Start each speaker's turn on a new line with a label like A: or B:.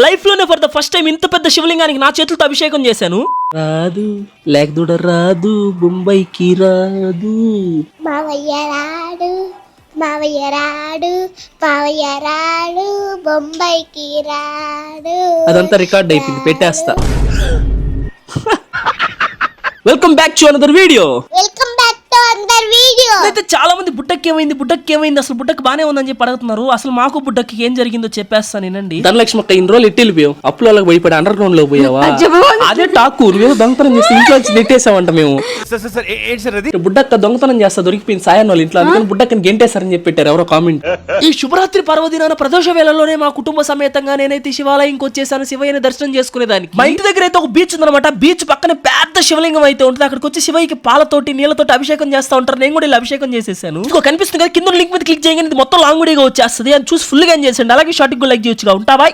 A: Life లోనే for the first time ఇంత పెద్ద శివలింగానికి నా చేతులతో అభిషేకం చేశాను. రాదు లేకదూడ రాదు బొంబాయికి రాదు.
B: మావయ్య రాడు మావయ్య రాడు మావయ్య రాడు బొంబాయికి రాడు.
A: అదంతా రికార్డ్ అయిపోయింది, పెట్టేస్తా. Welcome back to another video.
B: Welcome back to another video.
A: అయితే చాలా మంది బుట్టకి ఏమైంది అసలు బుట్టకి బానే ఉందని చెప్పి అడుగుతున్నారు. అసలు మాకు బుట్టకి ఏం జరిగిందో చెప్పేస్తాను వినండి. ధనలక్ష్మి అక్క ఇన్ని రోజులు ఎట్టి వెళ్ళిపోయావు, అప్పులలో భయపడి అండర్ గ్రౌండ్ లో పోయావా? అదే టాకు నువ్వేదో దొంగతనం చేస్తే ఇంట్లో వచ్చి నెట్టేసావంట మేము. బుడ్డక్క దొంగతనం చేస్తా దొరికిపోయింది సాయాన్ని వాళ్ళ ఇంట్లో, అందుకని బుడ్డక్కని గెంటేశారని చెప్పి పెట్టారు ఎవరో కామెంట్. ఈ శుభరాత్రి పర్వదినాన ప్రదోష వేళలోనే మా కుటుంబ సమేతంగా నేనైతే శివాలయంకి వచ్చేసాను శివయ్యని దర్శనం చేసుకునేదానికి. మా ఇంటి దగ్గర అయితే ఒక బీచ్ ఉందన్నమాట. బీచ్ పక్కన పెద్ద శివలింగం అయితే ఉంటుంది. అక్కడికి వచ్చి శివయ్యకి పాలతోటి నీళ్ళతోటి అభిషేకం చేస్తా ఉంటారు. నేను కూడా ఇలా అభిషేకం చేసేసాను. ఇంకో కనిపిస్తుంది కదా కింద లింక్ మీద క్లిక్ చేయగానే ఇది మొత్తం లాంగ్ వీడియోగా వచ్చేస్తుంది. అది చూసి ఫుల్ గా చేసండి. అలాగే షార్ట్ గా లైక్ చేయొచ్చుగా. ఉంటావా?